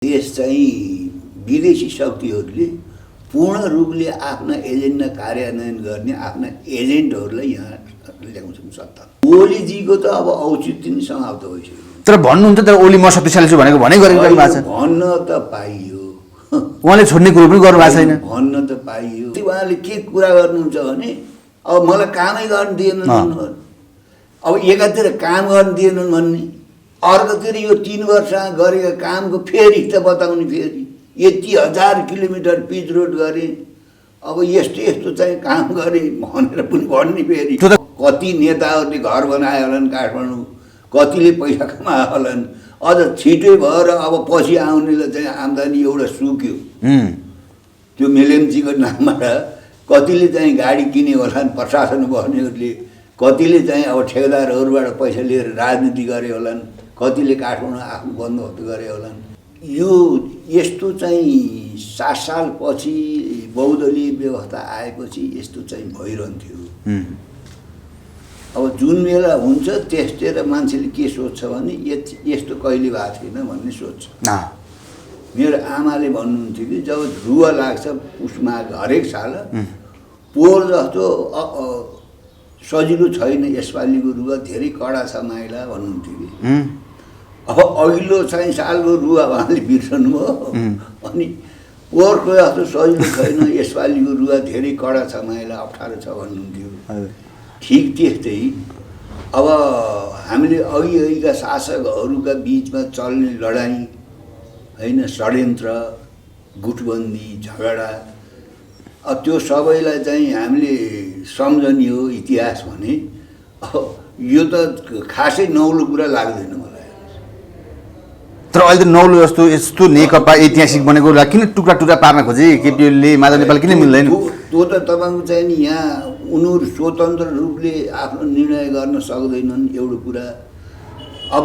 देश चाहिँ विदेशी शक्तिहरूले पूर्ण रूपले आफ्ना एजेन्डा कार्यान्वयन गर्ने आफ्ना एजेन्टहरूलाई यहाँ ल्याउँछन् सत्ता। ओलीजीको त अब औचित्य नै समाप्त भइसक्यो। तर भन्नुहुन्छ तर ओली म शक्तिशाली छु भनेको भनेको भएको छ। भन्न त पाइयो, उहाँले छोड्ने कुरो पनि गर्नु भएको छैन। भन्न त पाइयो। उहाँले के कुरा गर्नुहुन्छ भने अब मलाई कामै गर्न दिएनन्, अब एकातिर काम गर्न दिएनन् भन्ने, अर्कोतिर यो 3 वर्ष गरेको कामको फेरि त बताउने, फेरि यति 1000 किलोमिटर पिच रोड गरे, अब यस्तो यस्तो चाहिँ काम गरे भनेर पनि भन्ने। फेरि कति नेताहरूले घर बनाए होलान् काठमाडौँ, कतिले पैसा कमाए होलान्, अझ छिटै भएर अब पछि आउनेलाई चाहिँ आम्दानी एउटा सुक्यो त्यो मेलेम्चीको नामबाट। कतिले चाहिँ गाडी किने होलान् प्रशासन बस्नेहरूले, कतिले चाहिँ अब ठेकेदारहरूबाट पैसा लिएर राजनीति गरे होलान्, कतिले काठमाडौँ आफ्नो बन्दोबस्त गरे होलान्। यो यस्तो चाहिँ 7 सालपछि बहुदलीय व्यवस्था आएपछि यस्तो चाहिँ भइरहन्थ्यो। अब जुन बेला हुन्छ त्यसतिर मान्छेले के सोध्छ भने यस्तो कहिले भएको थिएन भन्ने सोध्छ। मेरो आमाले भन्नुहुन्थ्यो कि जब रुवा लाग्छ उसमा हरेक साल पोहोर जस्तो सजिलो छैन, यसपालिको रुवा धेरै कडा छ माइला भन्नुहुन्थ्यो कि। अब अघिल्लो चाहिँ सालको रुवा उहाँले बिर्सनु हो, अनि पोहोरको जस्तो सजिलो छैन, यसपालिको रुवा धेरै कडा छ माइला, अप्ठ्यारो छ भन्नुहुन्थ्यो। ठिक त्यस्तै अब हामीले अघिका शासकहरूका बिचमा चल्ने लडाइँ होइन, षड्यन्त्र, गुटबन्दी, झगडा, त्यो सबैलाई चाहिँ हामीले सम्झने हो इतिहास भने। यो त खासै नौलो कुरा लाग्दैन मलाई। तर अहिले त नौलो जस्तो यस्तो नेकपा ऐतिहासिक बनेको किन टुक्रा टुक्रा पार्न खोजे केपी ओलीले, माधव नेपाल किन मिल्दैन? त्यो त तपाईँको चाहिँ नि यहाँ उनीहरू स्वतन्त्र रूपले आफ्नो निर्णय गर्न सक्दैनन् एउटा कुरा। अब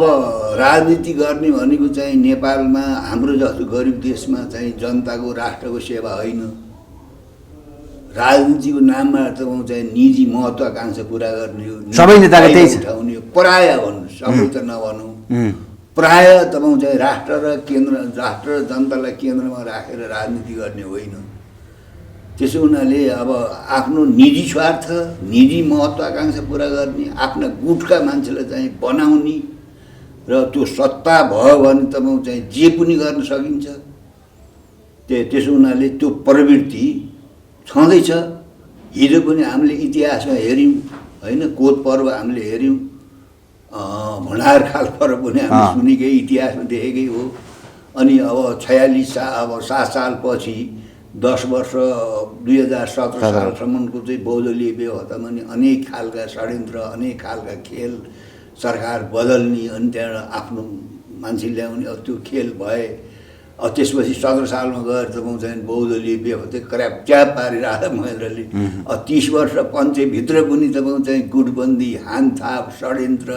राजनीति गर्ने भनेको चाहिँ नेपालमा हाम्रो जस्तो गरिब देशमा चाहिँ जनताको राष्ट्रको सेवा होइन, राजनीतिको नाममा तपाईँ चाहिँ निजी महत्त्वाकांक्षा पुरा गर्ने हो। सबै नेताले त्यही छ उठाउने हो, प्राय भन्नु, सबै त नभनौँ, प्राय तपाईँ चाहिँ राष्ट्र र जनतालाई केन्द्रमा राखेर राजनीति गर्ने होइन। त्यसो हुनाले अब आफ्नो निजी स्वार्थ, निजी महत्त्वाकांक्षा पुरा गर्ने, आफ्ना गुटका मान्छेलाई चाहिँ बनाउने र त्यो सत्ता भयो भने तपाईँ चाहिँ जे पनि गर्न सकिन्छ। त्यसो हुनाले त्यो प्रवृत्ति छँदैछ। हिजो पनि हामीले इतिहासमा हेऱ्यौँ होइन, कोत पर्व हामीले हेऱ्यौँ, भण्डारखाल पर्व पनि हामीले सुनेकै इतिहासमा देखेकै हो। अनि अब 7 सालपछि 10 वर्ष 2017 सालसम्मको चाहिँ बहुदलीय व्यवस्थामा नि अनेक खालका षड्यन्त्र, अनेक खालका खेल, सरकार बदल्ने अनि त्यहाँबाट आफ्नो मान्छे ल्याउने, अब त्यो खेल भए। अब त्यसपछि 17 सालमा गएर तपाईँ चाहिँ बहुदलीय व्यवस्था क्र्याप च्याप पारेर राजा महेन्द्रले। अब 30 वर्ष पञ्चभित्र पनि तपाईँ चाहिँ गुटबन्दी, हानथाप, षड्यन्त्र,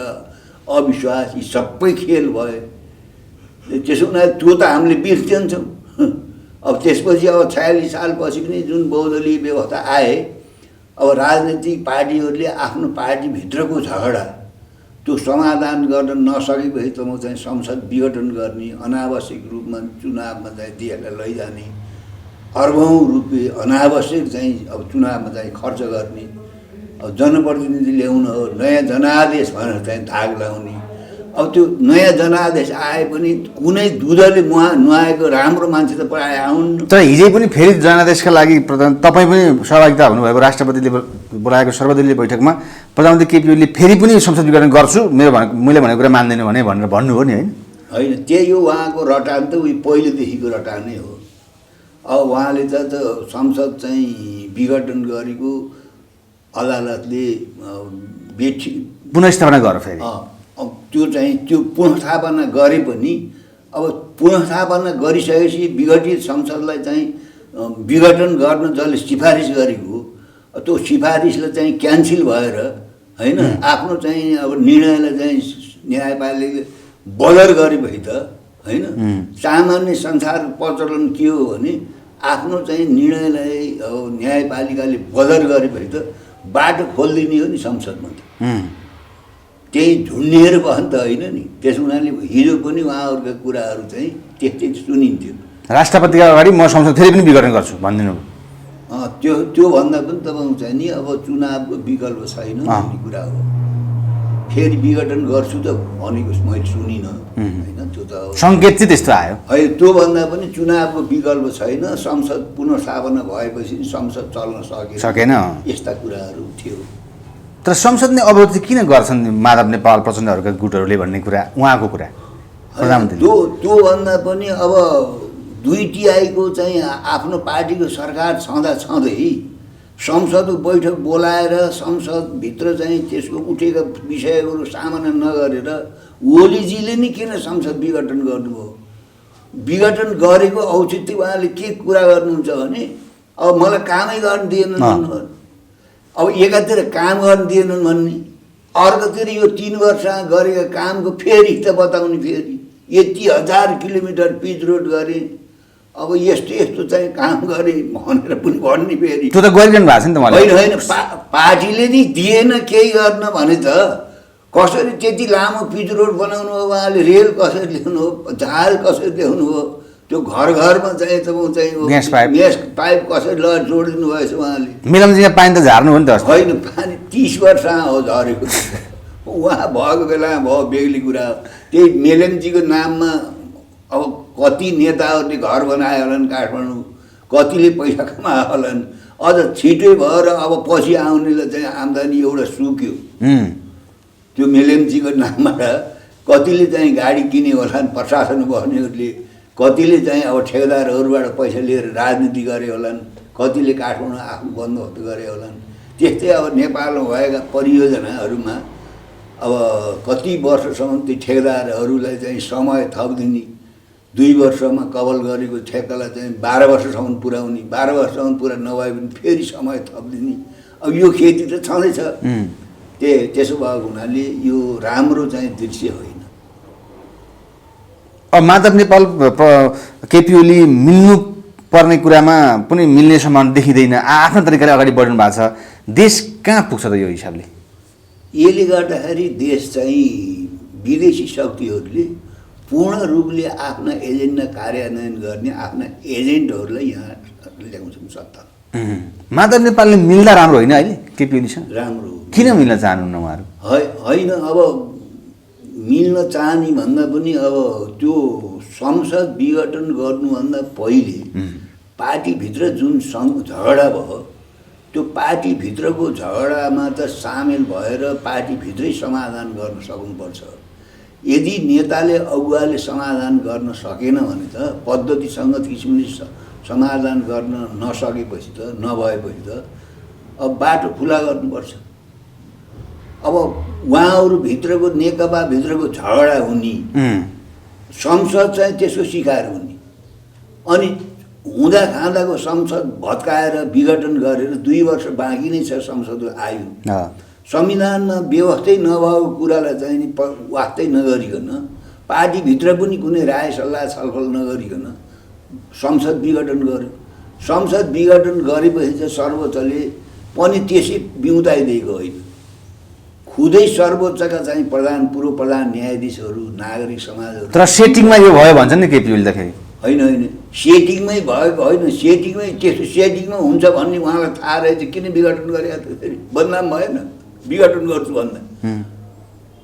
अविश्वास यी सबै खेल भए। त्यसो हुनाले त्यो त हामीले बिर्सिन्छौँ। अब त्यसपछि अब 46 सालपछि पनि जुन बहुदलीय व्यवस्था आए, अब राजनीतिक पार्टीहरूले आफ्नो पार्टीभित्रको झगडा त्यो समाधान गर्न नसकेपछि त म चाहिँ संसद विघटन गर्ने, अनावश्यक रूपमा चुनावमा चाहिँ देशलाई लैजाने, अर्बौँ रुपियाँ अनावश्यक चाहिँ अब चुनावमा चाहिँ खर्च गर्ने, अब जनप्रतिनिधि ल्याउन हो, नयाँ जनादेश भनेर चाहिँ धाग लाउने। अब त्यो नयाँ जनादेश आए पनि कुनै दुधले नुहाएको राम्रो मान्छे त प्राय आउन्। तर हिजै पनि फेरि जनादेशका लागि तपाईँ पनि सहभागिता हुनुभएको राष्ट्रपतिले बोलाएको सर्वदलीय बैठकमा प्रधानमन्त्री केपी ओलीले फेरि पनि संसद विघटन गर्छु, मैले भनेको कुरा मान्दैन भनेर भन्नुभयो नि, होइन? त्यही हो उहाँको रटान, त उही पहिलेदेखिको रटानै हो। अब उहाँले त संसद चाहिँ विघटन गरेको अदालतले पुनर्स्थापना गर फेरि। अब त्यो चाहिँ त्यो पुनर्स्थापना गरे पनि अब पुनर्स्थापना गरिसकेपछि विघटित संसदलाई चाहिँ विघटन गर्न जसले सिफारिस गरेको त्यो सिफारिसलाई चाहिँ क्यान्सल भएर होइन, आफ्नो चाहिँ अब निर्णयलाई चाहिँ न्यायपालिकाले बदर गरेपछि त होइन, सामान्य संसार प्रचलन के हो भने आफ्नो चाहिँ निर्णयलाई अब न्यायपालिकाले बदर गरेपछि त बाटो खोलिदिने हो नि संसदमा त। त्यही झुन्डिएर बस्नु त होइन नि। त्यस हुनाले हिजो पनि उहाँहरूका कुराहरू चाहिँ त्यस्तै सुनिन्थ्यो। राष्ट्रपतिका अगाडि म संसद फेरि पनि विघटन गर्छु भनिदिनु। त्योभन्दा पनि तपाईँको चाहिँ नि अब चुनावको विकल्प छैन भन्ने कुरा हो। फेरि विघटन गर्छु त भनेको मैले सुनिनँ होइन। त्यो त सङ्केत चाहिँ त्यस्तो आयो। होइन, त्योभन्दा पनि चुनावको विकल्प छैन, संसद पुनर्स्थापना भएपछि संसद चल्न सकेन, यस्ता कुराहरू थियो। तर संसदले अवरोध किन गर्छन् माधव नेपाल प्रचण्डहरूका गुटहरूले भन्ने कुरा उहाँको कुरा प्रधानमन्त्री। त्योभन्दा पनि अब 2 TIको चाहिँ आफ्नो पार्टीको सरकार छँदै संसदको बैठक बोलाएर संसदभित्र चाहिँ त्यसको उठेका विषयहरू सामना नगरेर ओलीजीले नि किन संसद विघटन गर्नुभयो? विघटन गरेको औचित्य उहाँले के कुरा गर्नुहुन्छ भने अब मलाई कामै गर्न दिएनन् भन्नुभयो। अब एकातिर काम गर्न दिएनन् भन्ने, अर्कोतिर यो 3 वर्ष गरेका कामको फेरि त बताउने, फेरि यति 1000 किलोमिटर पिच रोड गरे, अब यस्तो चाहिँ काम गरे भनेर पनि भन्ने फेरि। त्यो त गरिरहनु भएको छ नि त मलाई। होइन, पार्टीले नि दिएन केही गर्न भने त कसरी त्यति लामो पिच रोड बनाउनु हो उहाँले, रेल कसरी ल्याउनु हो, जहाज कसरी ल्याउनु हो, त्यो घरमा चाहिँ तपाईँ चाहिँ ग्यास पाइप कसरी जोडिदिनु भएछ उहाँले। मिलमजीमा पानी त झार्नु हो नि त। होइन, पानी 30 वर्ष हो झरेको। उहाँ भएको बेलामा भयो बेग्ली कुरा। त्यही मेलमजीको नाममा अब कति नेताहरूले घर बनाए होलान् काठमाडौँ, कतिले पैसा कमाए होलान्। अझ छिटै भएर अब पछि आउनेलाई चाहिँ आम्दानी एउटा सुक्यो त्यो मेलमजीको नामबाट। कतिले चाहिँ गाडी किने होलान् प्रशासन बस्नेहरूले, कतिले चाहिँ अब ठेकेदारहरूबाट पैसा लिएर राजनीति गरे होलान्, कतिले काठमाडौँ आफ्नो बन्दोबस्त गरे होलान्। त्यस्तै अब नेपालमा भएका परियोजनाहरूमा अब कति वर्षसम्म ती ठेकेदारहरूलाई चाहिँ समय थपिदिने, 2 वर्षमा कभल गरेको ठेक्कालाई चाहिँ 12 वर्षसम्म पुर्याउने, 12 वर्षसम्म पुरा नभए पनि फेरि समय थपिदिने। अब यो खेती त छँदैछ। त्यसो भएको हुनाले यो राम्रो चाहिँ दृश्य होइन। अब माधव नेपाल केपी ओली मिल्नु पर्ने कुरामा पनि मिल्ने सम्भावना देखिँदैन, आफ्नो तरिकाले अगाडि बढ्नु भएको छ। देश कहाँ पुग्छ त यो हिसाबले? यसले गर्दाखेरि देश चाहिँ विदेशी शक्तिहरूले पूर्ण रूपले आफ्ना एजेन्डा कार्यान्वयन गर्ने आफ्ना एजेन्टहरूलाई यहाँ ल्याउँछन् सत्ता। माधव नेपालले मिल्दा राम्रो होइन अहिले केपी ओलीसँग? राम्रो। किन मिल्न चाहनुहुन्न उहाँहरू? होइन, अब मिल्न चाहने भन्दा पनि अब त्यो संसद विघटन गर्नुभन्दा पहिले पार्टीभित्र जुन झगडा भयो त्यो पार्टीभित्रको झगडामा त सामेल भएर पार्टीभित्रै समाधान गर्न सक्नुपर्छ। यदि नेताले अगुवाले समाधान गर्न सकेन भने त पद्धतिसँग किसिमले समाधान गर्न नसकेपछि त नभएपछि त अब बाटो खुला गर्नुपर्छ। अब उहाँहरूभित्रको नेकपाभित्रको झगडा हुने, संसद चाहिँ त्यसको शिकार हुने, अनि हुँदा खाँदाको संसद भत्काएर विघटन गरेर 2 वर्ष बाँकी नै छ संसदको आयु। संविधानमा व्यवस्थै नभएको कुरालाई चाहिँ नि वास्तै नगरिकन, पार्टीभित्र पनि कुनै राय सल्लाह छलफल नगरिकन संसद विघटन गर्यो। संसद विघटन गरेपछि चाहिँ सर्वोच्चले पनि त्यसै बिउताइदिएको होइन। खुदै सर्वोच्चका चाहिँ पूर्व प्रधान न्यायाधीशहरू, नागरिक समाजहरू। तर सेटिङमा यो भयो भन्छ नि केपी ओली त फेरि। होइन, सेटिङमै भएको होइन, सेटिङमै त्यस्तो सेटिङमा हुन्छ भन्ने उहाँलाई थाहा रहेछ किन विघटन गरेका थियो? फेरि बदनाम भएन विघटन गर्छु भन्दा।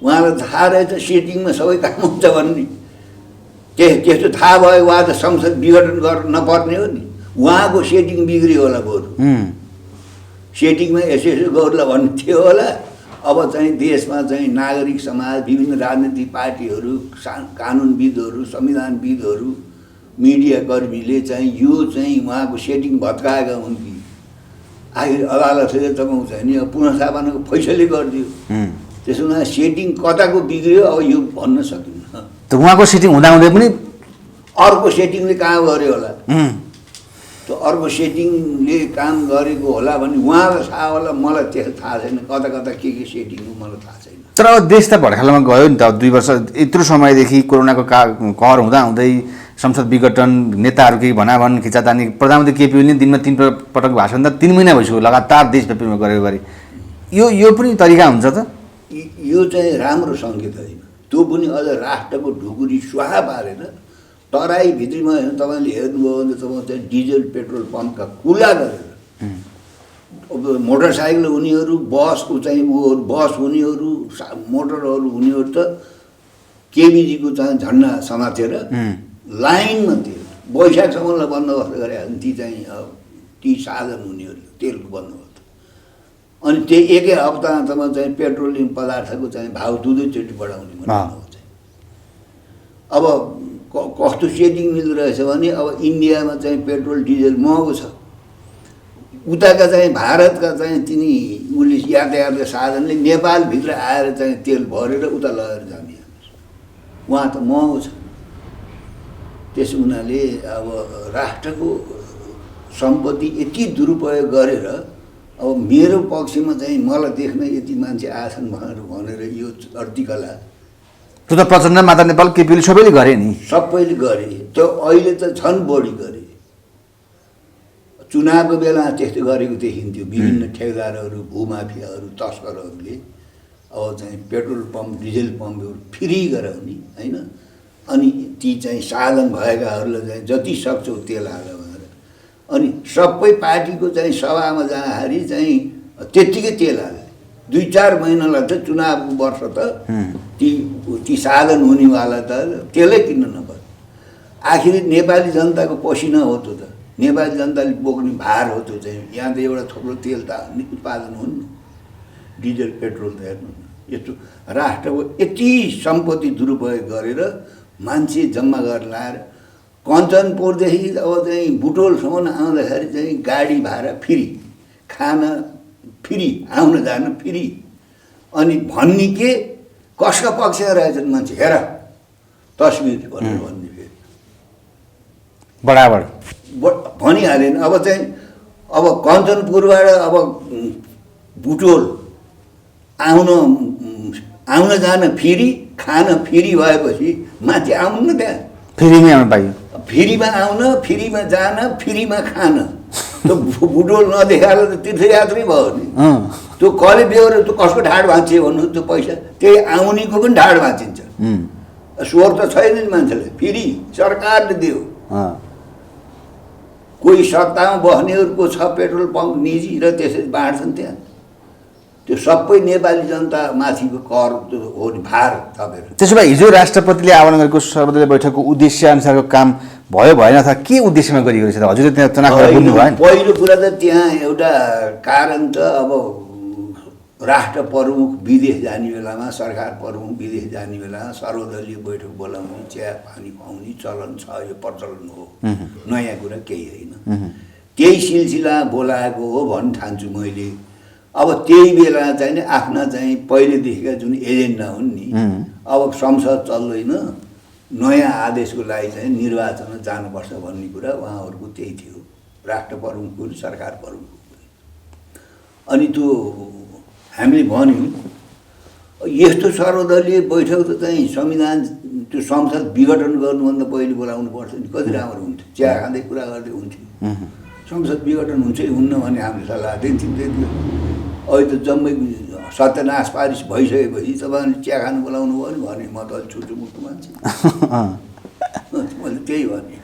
उहाँलाई थाहा रहेछ सेटिङमा सबै काम हुन्छ भन्ने। त्यस्तो थाहा भयो उहाँ त संसद विघटन गर्न नपर्ने हो नि। उहाँको सेटिङ बिग्रियो होला, बरु सेटिङमा यसो गर्ला भन्ने थियो होला। अब चाहिँ देशमा चाहिँ नागरिक समाज, विभिन्न राजनीतिक पार्टीहरू, कानुनविदहरू, संविधानविदहरू, मिडियाकर्मीले चाहिँ यो चाहिँ उहाँको सेटिङ भत्काएका हुन् कि आखिर अदालतले तपाईँ चाहिँ नि पुनर्स्थापनाको फैसले गरिदियो। त्यसो हुँदा सेटिङ कताको बिग्रियो अब यो भन्न सकिन्न। त उहाँको सेटिङ हुँदाहुँदै पनि अर्को सेटिङले काम गर्यो होला। त्यो अर्को सेटिङले काम गरेको होला भने उहाँलाई थाहा होला, मलाई त्यस्तो थाहा छैन। कता कता के सेटिङ हो मलाई थाहा छैन। तर अब देश त भड्खालोमा गयो नि त। 2 वर्ष यत्रो समयदेखि कोरोनाको कहर हुँदाहुँदै संसद विघटन, नेताहरू केही भनाभन खिचातानी, प्रधानमन्त्री केपी ओलीले दिनमा 3 पटक भाषण त 3 महिना भइसक्यो लगातार देशव्यापीमा गरेको गरे। यो पनि तरिका हुन्छ त? यो चाहिँ राम्रो सङ्केत होइन। त्यो पनि अझ राष्ट्रको ढुकुरी स्वाहा पारेर तराईभित्रीमा तपाईँले हेर्नुभयो भने तपाईँ चाहिँ डिजल पेट्रोल पम्पका खुला गरेर अब मोटरसाइकल हुनेहरू बसको चाहिँ उयोहरू बस हुनेहरू मोटरहरू हुनेहरू त केबीजीको चाहिँ झन्डा समातेर लाइनमा तेल वैशाखसम्मलाई बन्दोबस्त गरे ती चाहिँ ती साधन हुनेहरू तेलको बन्दोबस्त। अनि त्यही एकै हप्तामा तपाईँ चाहिँ पेट्रोलियम पदार्थको चाहिँ भाउ दुईचोटि बढाउने भन्नुभयो चाहिँ। अब कस्तो सेटिङ मिल्दो रहेछ भने अब इन्डियामा चाहिँ पेट्रोल डिजल महँगो छ, उताका चाहिँ भारतका चाहिँ तिनी उसले यातायातका साधनले नेपालभित्र आएर चाहिँ तेल भरेर उता लगेर जाने उहाँ त महँगो छ। त्यस हुनाले अब राष्ट्रको सम्पत्ति यति दुरुपयोग गरेर अब मेरो पक्षमा चाहिँ मलाई देख्न यति मान्छे आछन् भनेर यो अर्तिकला त्यो त प्रचण्ड माता नेपाल केपीले सबैले गरे नि, सबैले गरे। त्यो अहिले त झन् बढी गरे। चुनावको बेला त्यस्तो गरेको देखिन्थ्यो विभिन्न ठेकेदारहरू भूमाफियाहरू तस्करहरूले अब चाहिँ पेट्रोल पम्प डिजल पम्पहरू फ्री गराउने होइन, अनि ती चाहिँ साधन भएकाहरूलाई चाहिँ जति सक्छौ तेल हाल भनेर। अनि सबै पार्टीको चाहिँ सभामा जाँदाखेरि चाहिँ त्यत्तिकै तेल हाले 2-4 महिनालाई त चुनावको वर्ष त ती साधन हुनेवाला त तेलै किन्न नपर्छ। आखिर नेपाली जनताको पसिना हो त्यो त, नेपाली जनताले बोक्ने भार हो त्यो चाहिँ। यहाँ त एउटा थोप्रो तेल त उत्पादन हुन्न, डिजल पेट्रोल त हेर्नु यस्तो राष्ट्रको यति सम्पत्ति दुरुपयोग गरेर मान्छे जम्मा गरेर लाएर कञ्चनपुरदेखि अब चाहिँ बुटोलसम्म आउँदाखेरि चाहिँ गाडी भाडा फ्री, खाना फ्री, आउन जान फ्री। अनि भन्ने के कसका पक्षमा रहेछन् मान्छे हेर तस्बिर भनेर भन्ने फेरि बराबर भनिहालेन। अब चाहिँ अब कञ्चनपुरबाट अब बुटोल आउन जान फ्री, खान फ्री भएपछि मान्छे आउनु न त्यहाँ फ्रीमै आउनु पाइयो, फ्रीमा आउन, फ्रीमा जान, फ्रीमा खान। त्यो बुटोल नदेखाएर त तीर्थयात्रै भयो नि। त्यो कसले बेहोर त्यो कसको ढाड भाँच्यो भन्नु, त्यो पैसा त्यही आउनेको पनि ढाड भाँचिन्छ। स्वर त छैन नि मान्छेले, फ्री सरकारले दियो। कोही सत्तामा बस्नेहरूको छ पेट्रोल पम्प निजी र त्यसरी बाँड्छन् त्यहाँ। त्यो सबै नेपाली जनता माथिको कर त्यो हो नि भार थपेर। त्यसो भए हिजो राष्ट्रपतिले आह्वान गरेको सर्वदलीय बैठकको उद्देश्य अनुसारको काम भयो भएन अथवा के उद्देश्यमा गरिएको छ त? हजुरले त्यहाँ चुनाव बुझ्नु भयो नि? पहिलो कुरा त त्यहाँ एउटा कारण त अब राष्ट्र प्रमुख विदेश जाने बेलामा, सरकार प्रमुख विदेश जाने बेलामा सर्वदलीय बैठक बोलाउने, चिया पानी खुवाउने चलन छ, यो प्रचलन हो, नयाँ कुरा केही होइन। त्यही सिलसिला बोलाएको हो भन्न ठान्छु मैले। अब त्यही बेला चाहिँ नि आफ्ना चाहिँ पहिलेदेखिका जुन एजेन्डा हुन् नि, अब संसद चल्दैन, नयाँ आदेशको लागि चाहिँ निर्वाचनमा जानुपर्छ भन्ने कुरा उहाँहरूको त्यही थियो, राष्ट्र प्रमुखको सरकार प्रमुखको। अनि त्यो हामीले भन्यौँ यस्तो सर्वदलीय बैठक त चाहिँ संविधान त्यो संसद विघटन गर्नुभन्दा पहिले बोलाउनु पर्छ नि, कति राम्रो हुन्थ्यो, चिया खाँदै कुरा गर्दै हुन्थ्यो। संसद विघटन हुन्छ कि हुन्न भने हामीले सल्लाह दिन्थ्यौँ त्यति। अहिले त जम्मै सत्यनाश पारिस भइसकेपछि तपाईँले चिया खानु बोलाउनु भयो भने म त अलिक छुट्टु मुट्टु मान्छे मैले त्यही भने।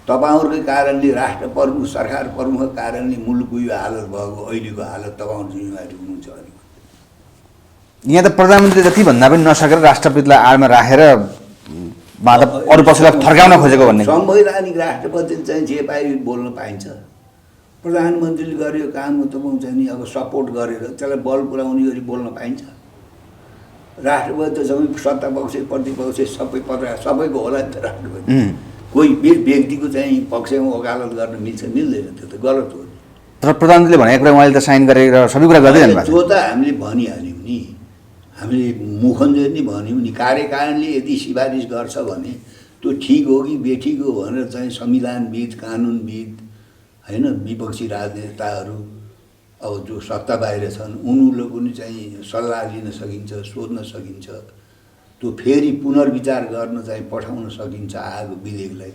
तपाईँहरूकै कारणले, राष्ट्र प्रमुख सरकार प्रमुखको कारणले मुलुकको यो हालत भएको अहिलेको हालत तपाईँहरू जिम्मेवारी हुनुहुन्छ अलिक। यहाँ त प्रधानमन्त्रीले जति भन्दा पनि नसकेर राष्ट्रपतिलाई आडमा राखेर अरू पक्षलाई फर्काउन खोजेको भन्ने। संवैधानिक राष्ट्रपति चाहिँ जे पाइ बोल्न पाइन्छ। प्रधानमन्त्रीले गरेको कामको तपाईँ चाहिँ नि अब सपोर्ट गरेर त्यसलाई बल पुऱ्याउने गरी बोल्न पाइन्छ। राष्ट्रपति त सबै सत्ता पक्ष प्रतिपक्ष सबै सबैको होला नि त राष्ट्रपति। कोही व्यक्तिको चाहिँ पक्षमा वकालत गर्न मिल्छ मिल्दैन, त्यो त गलत हो। तर प्रधानमन्त्रीले भनेको कुरा उहाँले त साइन गरेर सबै कुरा गर्दै जानुभएको छ। त्यो त हामीले भनिहाल्यौँ नि, हामीले मुखन्जर नि भन्यौँ नि। कार्यकारिणीले यदि सिफारिस गर्छ भने त्यो ठिक हो कि बेठिक हो भनेर चाहिँ संविधानविद, कानुनविद होइन, विपक्षी राजनेताहरू अब जो सत्ता बाहिर छन् उनीहरूले पनि चाहिँ सल्लाह लिन सकिन्छ, सोध्न सकिन्छ। त्यो फेरि पुनर्विचार गर्न चाहिँ पठाउन सकिन्छ आएको विधेयकलाई।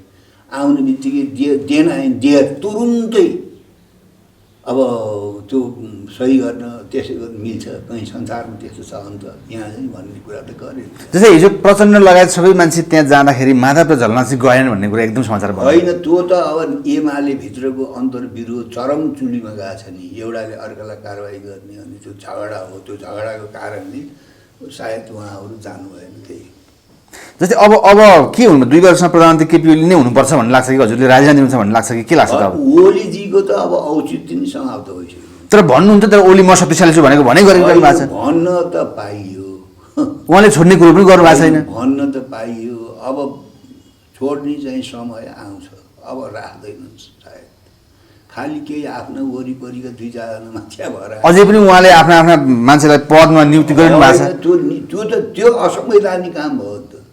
आउने बित्तिकै देन तुरुन्तै अब त्यो सही गर्न त्यसै गर्न मिल्छ कहीँ संसारमा त्यस्तो छ अन्त यहाँ चाहिँ भन्ने कुरा त गरे जस्तै हिजो प्रचण्ड लगायत सबै मान्छे त्यहाँ जाँदाखेरि माधव र झलनाथ चाहिँ गएन भन्ने कुरा एकदम समाचार भयो होइन त्यो त अब एमाले भित्रको अन्तर्विरोध चरम चुलीमा गएको छ नि एउटाले अर्कालाई कारवाही गर्ने अनि त्यो झगडा हो त्यो झगडाको कारणले सायद उहाँहरू जानु भएन त्यही जस्तै अब के हुनु 2 वर्षमा प्रधानमन्त्री केपी ओली नै हुनुपर्छ भन्ने लाग्छ कि हजुरले राजीनामा दिनुहुन्छ भन्ने लाग्छ कि के लाग्छ त अब ओलीजीको त अब औचित्य नै समाप्त भइसक्यो तर भन्नुहुन्छ तर ओली म शक्तिशाली छु भनेको भनै गरिरहनु भएको छ भन्न त पाइयो उहाँले छोड्ने कुरो पनि गर्नु भएको छैन भन्न त पाइयो अब छोड्ने चाहिँ समय आउँछ अब राख्दैन सायद खालि केही आफ्नो वरिपरिका 2-4 जना मान्छे भएर अझै पनि उहाँले आफ्ना आफ्ना मान्छेलाई पदमा नियुक्ति गरिनु भएको छ त्यो असंवैधानिक काम भयो त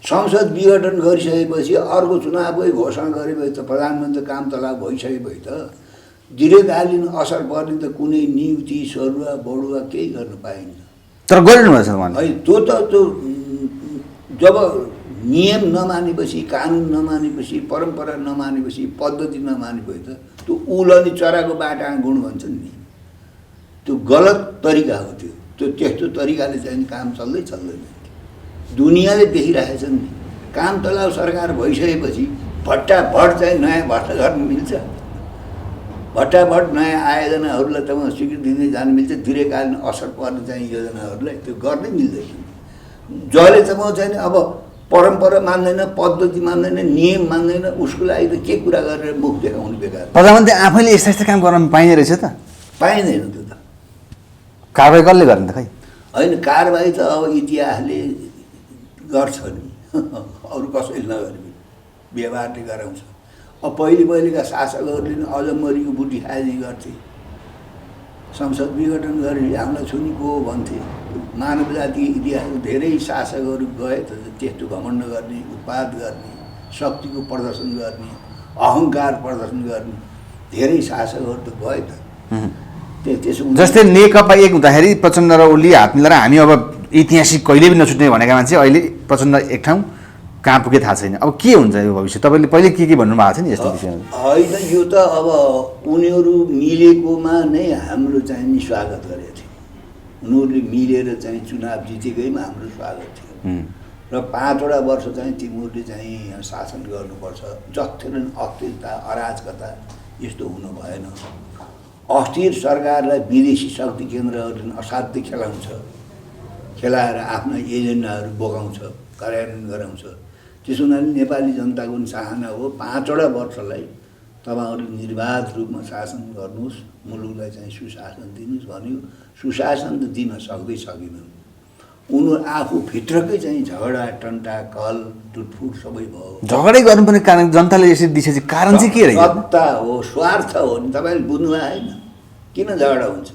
संसद विघटन गरिसकेपछि अर्को चुनावकै घोषणा गरेपछि त प्रधानमन्त्री काम तलाक भइसकेपछि त दीर्घकालीन असर पर्ने त कुनै नियुक्ति सरुवा बढुवा केही गर्न पाइन्छ तर गरिनु भएको छ उहाँले है त्यो जब नियम नमानेपछि कानुन नमानेपछि परम्परा नमानेपछि पद्धति नमानेपछि त त्यो उल अनि चराको बाटा गुण भन्छन् नि त्यो गलत तरिका हो त्यो त्यस्तो तरिकाले चाहिँ काम चल्दैन दुनियाँले देखिरहेछन् नि काम तलाउ सरकार भइसकेपछि भट्टाभट चाहिँ नयाँ भर्ना गर्न मिल्छ भट्टाभट नयाँ आयोजनाहरूलाई त स्वीकृति दिँदै जानु मिल्छ दीर्घकालीन असर पर्ने चाहिँ योजनाहरूलाई त्यो गर्नै मिल्दैन जसले त म चाहिँ अब परम्परा मान्दैन पद्धति मान्दैन नियम मान्दैन उसको लागि त के कुरा गरेर मुख देखाउनु बेकार प्रधानमन्त्री आफैले यस्तो काम गर्न पाइने रहेछ त पाइँदैन त्यो त कारवाही कसले गर्ने त खै होइन कारवाही त अब इतिहासले गर्छ नि अरू कसैले नगरे व्यवहारले गराउँछ अब पहिलेका शासकहरूले अजम्मरीको बुटी खाएदै गर्थे संसद विघटन गरे हामीलाई छुनी को भन्थे मानव जातिको इतिहासको धेरै शासकहरू गए त त्यस्तो घमण्ड गर्ने उत्पाद गर्ने शक्तिको प्रदर्शन गर्ने अहङ्कार प्रदर्शन गर्ने धेरै शासकहरू त गए त त्यसो जस्तै नेकपा एक हुँदाखेरि प्रचण्ड र ओली हात मिलाएर हामी अब ऐतिहासिक कहिले पनि नछुट्ने भनेका मान्छे अहिले प्रचण्ड एक ठाउँ कहाँ पुगे थाहा छैन अब के हुन्छ यो भविष्य तपाईँले पहिले के भन्नुभएको छ नि यस्तो विषयमा होइन यो त अब उनीहरू मिलेकोमा नै हाम्रो चाहिँ नि स्वागत गरेको थियो उनीहरूले मिलेर चाहिँ चुनाव जितेकैमा हाम्रो स्वागत थियो र 5वटा वर्ष चाहिँ तिमीहरूले चाहिँ शासन गर्नुपर्छ जति नै अस्थिरता अराजकता यस्तो हुनु भएन अस्थिर सरकारलाई विदेशी शक्ति केन्द्रहरूले असाध्य खेलाएर आफ्ना एजेन्डाहरू बोकाउँछ कार्यान्वयन गराउँछ त्यसो हुनाले नेपाली जनताको पनि चाहना हो 5वटा वर्षलाई तपाईँहरूले निर्वाध रूपमा शासन गर्नुहोस् मुलुकलाई चाहिँ सुशासन दिनुहोस् भन्यो सुशासन त दिन सकेनन् उनीहरू आफू भित्रकै चाहिँ झगडा टन्टा कल टुटफुट सबै भयो झगडै गर्नुपर्ने कारण जनताले यसरी दिशेपछि कारण चाहिँ के रहेछ सत्ता हो स्वार्थ हो नि तपाईँले बुझ्नुभयो होइन किन झगडा हुन्छ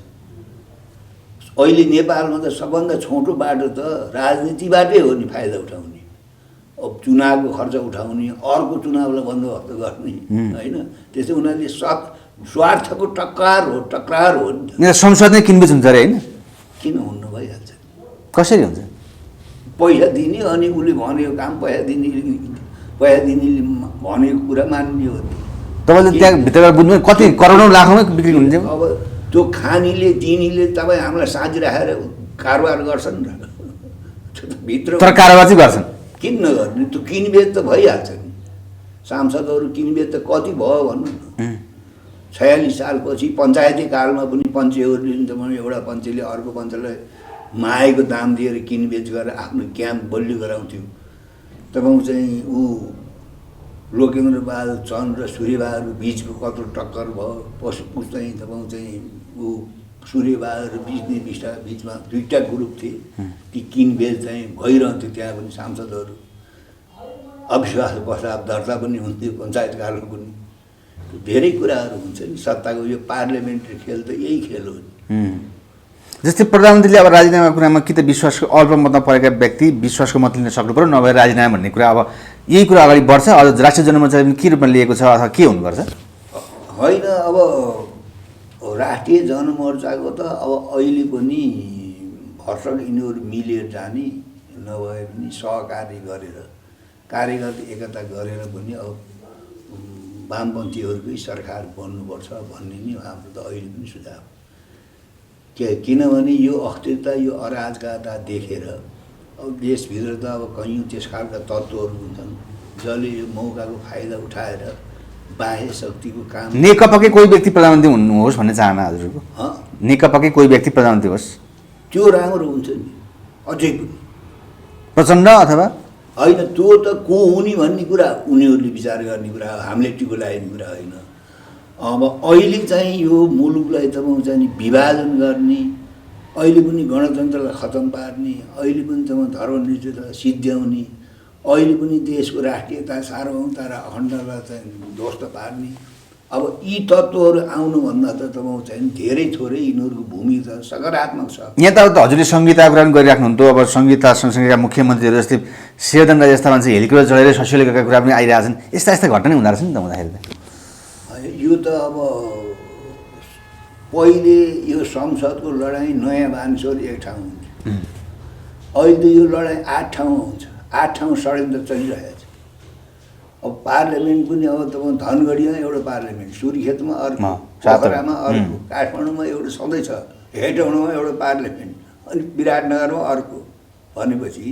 अहिले नेपालमा त सबभन्दा छोटो बाटो त राजनीतिबाटै हो नि फाइदा उठाउने अब चुनावको खर्च उठाउने अर्को चुनावलाई बन्दोबस्त गर्ने होइन त्यसै उनीहरूले स्वार्थको टक्रार हो नि संसद नै किनबेच हुन्छ अरे होइन किन हुन्न भइहाल्छ कसरी हुन्छ पैसा दिने अनि उसले भनेको काम पैसा दिनेले भनेको कुरा मान्ने हो तपाईँले त्यहाँ भित्र बुझ्नु कति करोडौँ लाखौँमै बिक्री हुन्छ अब त्यो खानीले दिनेले तपाईँ हामीलाई साँझी राखेर कारोबार गर्छन् र भित्र तर कारोबार चाहिँ गर्छन् किन नगर्ने त्यो किनबेच त भइहाल्छ नि सांसदहरू किनबेच त कति भयो भन्नु न 46 सालपछि पञ्चायती कालमा पनि पञ्चहरूले तपाईँ एउटा पञ्चले अर्को पञ्चलाई माएको दाम दिएर किनबेच गरेर आफ्नो क्याम्प बलियो गराउँथ्यो तपाईँ चाहिँ लोकेन्द्र बहादुर चन्द र सूर्यबहादुर बिचको कत्रो टक्कर भयो चाहिँ तपाईँ चाहिँ सूर्यबहादुर बिच्ने बिचमा 2टा ग्रुप थिए ती किनबेच चाहिँ भइरहन्थ्यो त्यहाँ पनि सांसदहरू अविश्वास प्रस्ताव दर्ता पनि हुन्थ्यो पञ्चायत कालमा पनि धेरै कुराहरू हुन्छ नि सत्ताको यो पार्लियामेन्ट्री खेल त यही खेल हो नि जस्तै प्रधानमन्त्रीले अब राजीनामाको कुरामा कि त विश्वासको अल्पमतमा परेका व्यक्ति विश्वासको मत लिन सक्नु पर्यो नभए राजीनामा भन्ने कुरा अब यही कुरा अगाडि बढ्छ अझ राष्ट्रिय जनमोर्चाले पनि के रूपमा लिएको छ अथवा के हुनुपर्छ होइन अब राष्ट्रिय जनमोर्चाको त अब अहिले पनि भर्खर यिनीहरू मिलेर जाने नभए पनि सहकार्य गरेर कार्यगत एकता गरेर पनि अब वामपन्थीहरूकै सरकार बन्नुपर्छ भन्ने नि हाम्रो त अहिले पनि सुझाव किनभने यो अस्थिरता यो अराजकता देखेर अब देशभित्र त अब कैयौँ त्यस खालका तत्त्वहरू हुन्छन् जसले यो मौकाको फाइदा उठाएर बाह्य शक्तिको काम नेकपाकै कोही व्यक्ति प्रधानमन्त्री हुनुहोस् भन्ने चाहना हजुरको नेकपाकै कोही व्यक्ति प्रधानमन्त्री होस् त्यो राम्रो हुन्छ नि अझै पनि प्रचण्ड अथवा होइन त्यो त को हुने भन्ने कुरा उनीहरूले विचार गर्ने कुरा हो हामीले टिको लगाउने कुरा होइन अब अहिले चाहिँ यो मुलुकलाई तपाईँ चाहिँ विभाजन गर्ने अहिले पनि गणतन्त्रलाई खतम पार्ने अहिले पनि तपाईँ धर्मनिरपेक्षता सिद्ध्याउने अहिले पनि देशको राष्ट्रियता सार्वभौमता र अखण्डतालाई चाहिँ ध्वस्त पार्ने अब यी तत्त्वहरू आउनुभन्दा त तपाईँ चाहिँ धेरै थोरै यिनीहरूको भूमिका सकारात्मक छ। यहाँ त हजुरले संहिता कुरा पनि गरिराख्नुहुन्थ्यो अब संहिता सँगसँगैका मुख्यमन्त्रीहरू जस्तै शेरदन राई जस्ता मान्छे हेलिकप्टर चढेर ससियल गरेका कुरा पनि आइरहेछन् यस्ता यस्ता घटना नै हुँदो रहेछ नि त हुँदाखेरि यो त अब पहिले यो संसदको लडाइँ नयाँ बानेश्वर एक ठाउँ हुन्थ्यो अहिले यो लडाइँ 8 ठाउँमा हुन्छ 8 ठाउँ षड्यन्त्र चलिरहेको छ। अब पार्लियामेन्ट पनि अब तपाईँ धनगढीमा एउटा पार्लियामेन्ट सुर्खेतमा अर्को पोखरामा अर्को काठमाडौँमा एउटा सधैँ छ हेटौँडामा एउटा पार्लियामेन्ट अनि विराटनगरमा अर्को भनेपछि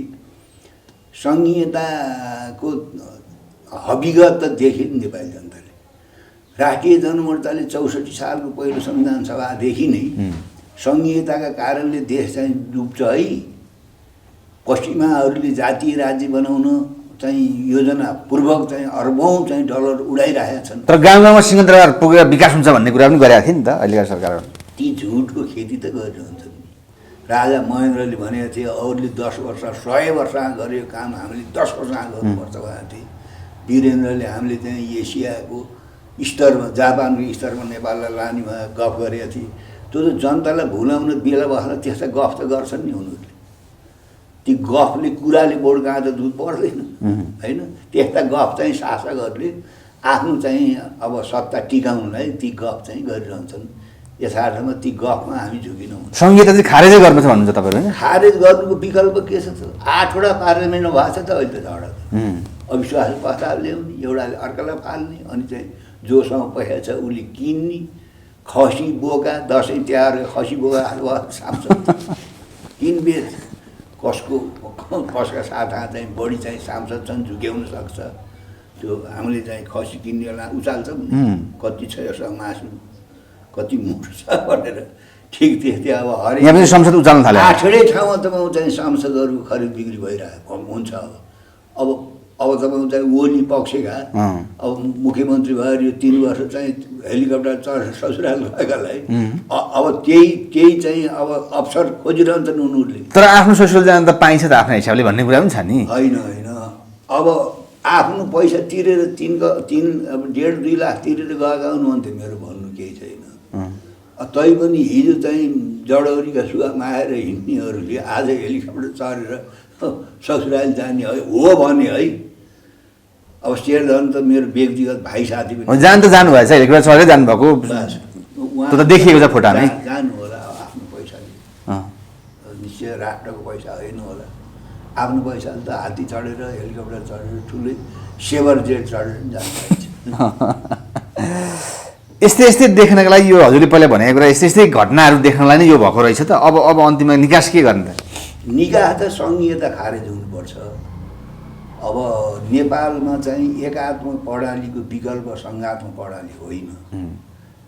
सङ्घीयताको हकीकत त देख्यो नि नेपाली जनताले। राष्ट्रिय जनमोर्चाले 64 सालको पहिलो संविधान सभादेखि नै सङ्घीयताका कारणले देश चाहिँ डुब्छ है पश्चिमाहरूले जातीय राज्य बनाउन चाहिँ योजनापूर्वक चाहिँ अरबौँ चाहिँ डलर उडाइरहेका छन्। तर गाउँ गाउँमा सिंहदरबार पुगेर विकास हुन्छ भन्ने कुरा पनि गरेका थिए नि त अहिलेका सरकारले। ती झुटको खेती त गरिरहन्छ नि। राजा महेन्द्रले भनेको थिए अरूले 10 वर्ष 100 वर्षमा गरेको काम हामीले 10 वर्षमा गर्नुपर्छ भनेको थिए। वीरेन्द्रले हामीले चाहिँ एसियाको स्तरमा जापानको स्तरमा नेपाललाई लाने गफ गरेका थिए। त्यो त जनतालाई भुलाउन बेला बस्दा त्यस्ता गफ त गर्छन् नि उनीहरूले। ती गफले कुराले बोड गाँदा दुध पर्दैन होइन। त्यस्ता गफ चाहिँ शासकहरूले आफ्नो चाहिँ अब सत्ता टिकाउनलाई ती गफ चाहिँ गरिरहन्छन्। यथार्थमा ती गफमा हामी झुकिनौँ। संहिता चाहिँ खारेजै गर्नुपर्छ भन्नुहुन्छ तपाईँहरू होइन? खारेज गर्नुको विकल्प के छ त 8वटा पार्लियामेन्टमा भएको छ त अहिले त झडक अविश्वास प्रस्ताव ल्याउने एउटाले अर्कालाई फाल्ने अनि चाहिँ जोसँग पैसा छ उसले किन्ने खसी बोका दसैँ तिहार खसी बोका सांसद किनबेच कसका साथमा चाहिँ बढी चाहिँ सांसद छन् झुक्याउन सक्छ। त्यो हामीले चाहिँ खसी किन्नेलाई उचाल्छौँ कति छ यसमा मासु कति मुठ छ भनेर ठिक त्यस्तै अब हरेक यहाँ पनि संसद उचाल्न थाल्यो 8वटै ठाउँमा तपाईँ चाहिँ सांसदहरूको खरिद बिक्री भइरहेको हुन्छ। अब तपाईँ चाहिँ ओली पक्षका अब मुख्यमन्त्री भएर यो 3 वर्ष चाहिँ हेलिकप्टर चढेर ससुराल गएकालाई अब त्यही चाहिँ अब अवसर खोजिरहन्छन् उनीहरूले। तर आफ्नो ससुराल जान त पाइन्छ त आफ्नो हिसाबले भन्ने कुरा पनि छ नि। होइन अब आफ्नो पैसा तिरेर 1.5-2 लाख तिरेर गएका हुनुहुन्थ्यो मेरो भन्नु केही छैन। तैपनि हिजो चाहिँ जडौरीका सुवामा आएर हिँड्नेहरूले आज हेलिकप्टर चढेर ससुराल जाने हो भने है अब शेरधन त मेरो व्यक्तिगत भाइ साथी पनि जान त जानुभएछ हेलिकप्टर चढेर जानुभएको त्यो त देखिएको छ फोटामै। जानु होला आफ्नो पैसाले निश्चय राष्ट्रको पैसा होइन होला आफ्नो पैसाले त हात्ती चढेर हेलिकप्टर चढेर ठुलै सेभर जेट चढेर जान्छ। यस्तै यस्तै देख्नको लागि यो हजुरले पहिला भनेको कुरा यस्तै यस्तै घटनाहरू देख्नलाई नै यो भएको रहेछ त अब अन्तिममा निकास के गर्ने त? निकाह त सङ्घीयता खारेज हुनुपर्छ। अब नेपालमा चाहिँ एकात्मक प्रणालीको विकल्प सङ्घात्मक प्रणाली होइन।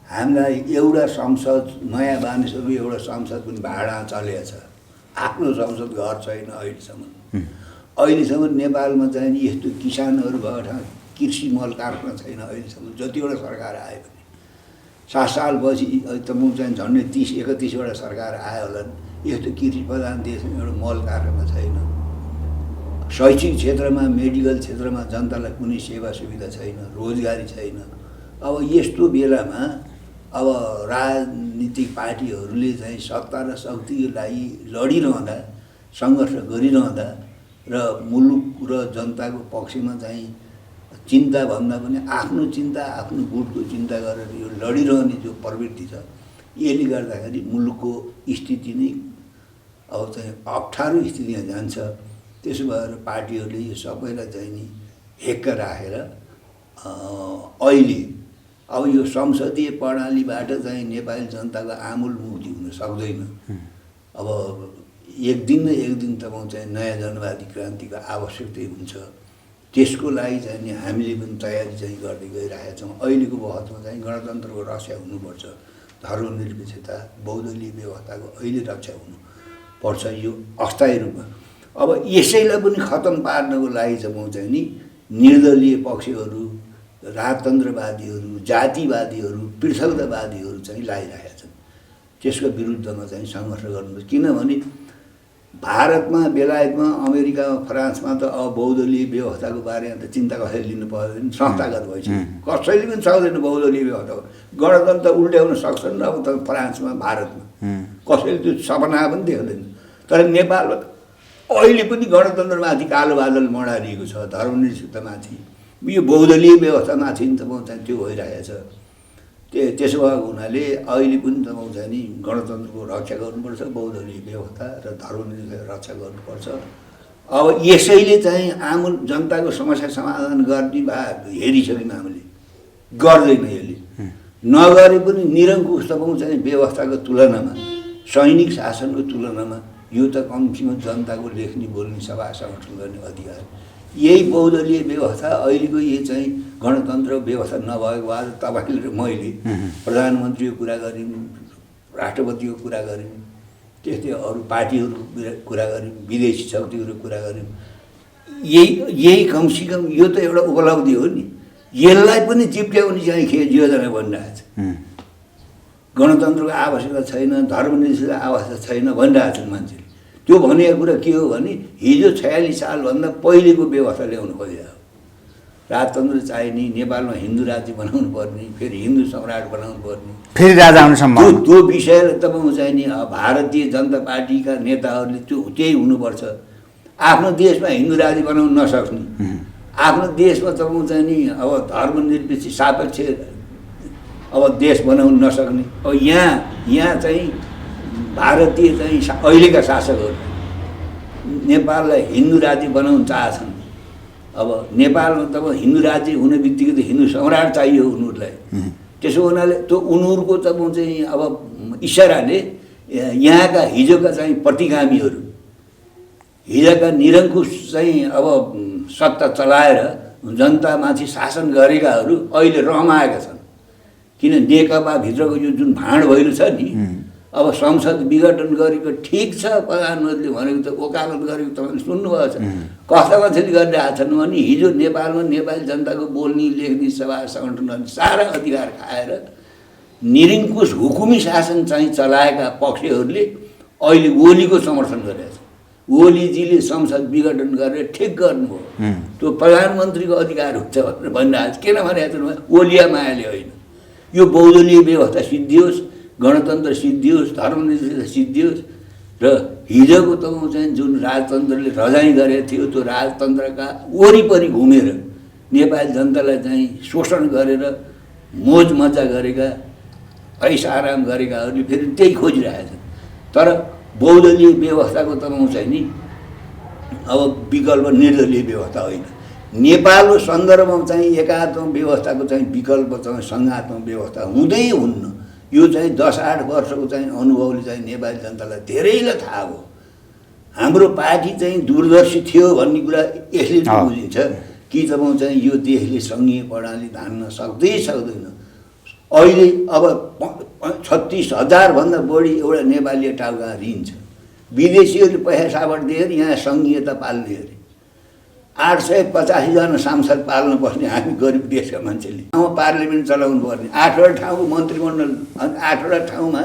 हामीलाई एउटा संसद नयाँ बानेश्वरको एउटा संसद पनि भाडा चलेको छ आफ्नो संसद घर छैन अहिलेसम्म नेपालमा चाहिँ यस्तो किसानहरू भएको ठाउँ कृषि मल कारखाना छैन अहिलेसम्म जतिवटा सरकार आयो भने 7 सालपछि त म चाहिँ झन्डै 30-31वटा सरकार आयो होला यस्तो कृषि प्रधान देशमा एउटा मल कारखाना छैन। शैक्षिक क्षेत्रमा मेडिकल क्षेत्रमा जनतालाई कुनै सेवा सुविधा छैन रोजगारी छैन। अब यस्तो बेलामा अब राजनीतिक पार्टीहरूले चाहिँ सत्ता र शक्तिको लागि लडिरहँदा सङ्घर्ष गरिरहँदा र मुलुक र जनताको पक्षमा चाहिँ चिन्ता भन्दा पनि आफ्नो चिन्ता आफ्नो गुटको चिन्ता गरेर यो लडिरहने जो प्रवृत्ति छ यसले गर्दाखेरि मुलुकको स्थिति नै अब चाहिँ अप्ठ्यारो स्थितिमा जान्छ। त्यसो भएर पार्टीहरूले यो सबैलाई चाहिँ नि हेक्क राखेर अहिले अब यो संसदीय प्रणालीबाट चाहिँ नेपाली जनताको आमूल मुक्ति हुन सक्दैन। अब एक दिन न एक दिन तपाईँ चाहिँ नयाँ जनवादी क्रान्तिको आवश्यकता हुन्छ। त्यसको लागि चाहिँ नि हामीले पनि तयारी चाहिँ गर्दै गइरहेका छौँ। अहिलेको बहसमा चाहिँ गणतन्त्रको रक्षा हुनुपर्छ, धर्मनिरपेक्षता, बहुदलीय व्यवस्थाको अहिले रक्षा हुनुपर्छ यो अस्थायी रूपमा। अब यसैलाई पनि खतम पार्नको लागि चाहिँ नि निर्दलीय पक्षहरू, राजतन्त्रवादीहरू, जातिवादीहरू, पृथकतावादीहरू चाहिँ लागिरहेका छन्। त्यसको विरुद्धमा चाहिँ सङ्घर्ष गर्नुपर्छ। किनभने भारतमा, बेलायतमा, अमेरिकामा, फ्रान्समा त अब बहुदलीय व्यवस्थाको बारेमा त चिन्ता कसैले लिनु पर्दैन, संस्थागत भइसक्यो। कसैले पनि सक्दैन बहुदलीय व्यवस्था। गणतन्त्र उल्ट्याउन सक्छन् अब त फ्रान्समा, भारतमा कसैले त्यो सपना पनि देख्दैन। तर नेपालमा अहिले पनि गणतन्त्रमाथि कालो बादल मडारिएको छ, धर्मनिरपेक्षतामाथि, यो बहुदलीय व्यवस्थामाथि चाहिँ त्यो भइरहेको छ। त्यसो भएको हुनाले अहिले पनि तपाईँ चाहिँ नि गणतन्त्रको रक्षा गर्नुपर्छ, बहुदलीय व्यवस्था र धर्मनिरपेक्षता रक्षा गर्नुपर्छ। अब यसैले चाहिँ आम जनताको समस्या समाधान गर्ने भए हेरिसक्यौँ हामीले, गर्दैन यसले। नगरे पनि निरङ्कुश तपाईँ चाहिँ व्यवस्थाको तुलनामा, सैनिक शासनको तुलनामा यो त कमसेकम जनताको लेख्ने बोल्ने सभा सङ्गठन गर्ने अधिकार। यही बहुदलीय व्यवस्था अहिलेको यो चाहिँ गणतन्त्र व्यवस्था नभएको भए तपाईँले र मैले प्रधानमन्त्रीको कुरा गऱ्यौँ, राष्ट्रपतिको कुरा गऱ्यौँ, त्यस्तै अरू पार्टीहरूको कुरा गऱ्यौँ, विदेशी शक्तिहरूको कुरा गऱ्यौँ। यही कमसेकम यो त एउटा उपलब्धि हो नि। यसलाई पनि चिप्ट्याउने चाहिँ योजना बनिरहेको छ। गणतन्त्रको आवश्यकता छैन, धर्मनिरपेक्षता आवश्यकता छैन भनिरहेको छन् मान्छेले। त्यो भनेको कुरा के हो भने हिजो 46 सालभन्दा पहिलेको व्यवस्था ल्याउनु खोजेको। राजतन्त्र चाहिने, नेपालमा हिन्दू राज्य बनाउनु पर्ने, फेरि हिन्दू सम्राट बनाउनु पर्ने, फेरि राजा आउने सम्भावना, त्यो विषयलाई तपाईँको चाहिने भारतीय जनता पार्टीका नेताहरूले त्यही हुनुपर्छ। आफ्नो देशमा हिन्दू राज्य बनाउन नसक्ने, आफ्नो देशमा तपाईँको चाहिँ नि अब धर्मनिरपेक्ष सापेक्ष अब देश बनाउन नसक्ने। अब यहाँ चाहिँ भारतीय चाहिँ अहिलेका शासकहरू नेपाललाई हिन्दू राज्य बनाउन चाहछन्। अब नेपालमा त हिन्दू राज्य हुने बित्तिकै त हिन्दू सम्राट चाहियो उनीहरूलाई। त्यसो हुनाले त्यो उनीहरूको त चाहिँ अब इसाराले यहाँका हिजोका चाहिँ प्रतिगामीहरू, हिजोका निरङ्कुश चाहिँ अब सत्ता चलाएर जनतामाथि शासन गरेकाहरू अहिले रमाएका छन्। किन नेकपाभित्रको यो जुन भाँड भइलो छ नि, अब संसद विघटन गरेको ठिक छ, प्रधानमन्त्रीले भनेको त वकालत गरेको तपाईँले सुन्नुभएको छ। कस्ता मान्छेले गरिरहेका छन् भने हिजो नेपालमा नेपाली जनताको बोल्ने, लेख्ने, सभा सङ्गठन गर्ने सारा अधिकार खाएर निरङ्कुश हुकुमी शासन चाहिँ चलाएका पक्षहरूले अहिले ओलीको समर्थन गरेका छन्। ओलीजीले संसद विघटन गरेर ठिक गर्नुभयो, त्यो प्रधानमन्त्रीको अधिकार हुन्छ भनेर भनिरहेको छ। किन भनेको छ ओलिया मायाले होइन। यो बहुदलीय व्यवस्था सिद्धियोस्, गणतन्त्र सिद्धियोस्, धर्मनिरपेक्षता सिद्धियोस् र हिजोको तपाईँ चाहिँ जुन राजतन्त्रले रजाइ गरेको थियो त्यो राजतन्त्रका वरिपरि घुमेर नेपाली जनतालाई चाहिँ शोषण गरेर मोज मजा गरेका, ऐस आराम गरेकाहरूले फेरि त्यही खोजिरहेका छन्। तर बहुदलीय व्यवस्थाको तपाईँ चाहिँ नि अब विकल्प निर्दलीय व्यवस्था होइन। नेपालको सन्दर्भमा चाहिँ एकात्मक व्यवस्थाको चाहिँ विकल्प चाहिँ सङ्घात्मक व्यवस्था हुँदै हुन्न। यो चाहिँ 10-8 वर्षको चाहिँ अनुभवले चाहिँ नेपाली जनतालाई धेरैलाई थाहा हो। हाम्रो पार्टी चाहिँ दूरदर्शी थियो भन्ने कुरा यसले बुझिन्छ कि तपाईँ चाहिँ यो देशले सङ्घीय प्रणाली धान्न सक्दैन। अहिले अब 36,000 भन्दा बढी एउटा नेपाली टाउका ऋण छ। विदेशीहरूले पैसा साबट दिएर यहाँ सङ्घीयता पाल्ने अरे 885 जना सांसद पाल्न पर्ने हामी गरिब देशका मान्छेले। पार्लिमेन्ट चलाउनु पर्ने 8वटा ठाउँको मन्त्रीमण्डल, अनि 8वटा ठाउँमा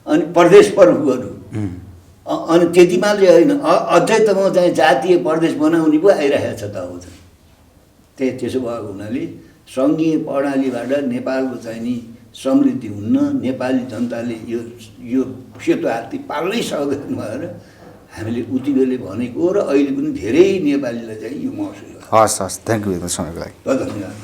अनि प्रदेश प्रमुखहरू, अनि त्यति मात्रै होइन अझै तपाईँ चाहिँ जातीय प्रदेश बनाउने पो आइरहेको छ त। अब त्यसो भएको हुनाले सङ्घीय प्रणालीबाट नेपालको चाहिँ नि समृद्धि हुन्न। नेपाली जनताले यो सेतो हात्ती पाल्नै सक्दैन भनेर हामीले उति बेलै भनेको र अहिले पनि धेरै नेपालीलाई चाहिँ यो महसुस। हस्, थ्याङ्क यू समयको लागि। धन्यवाद।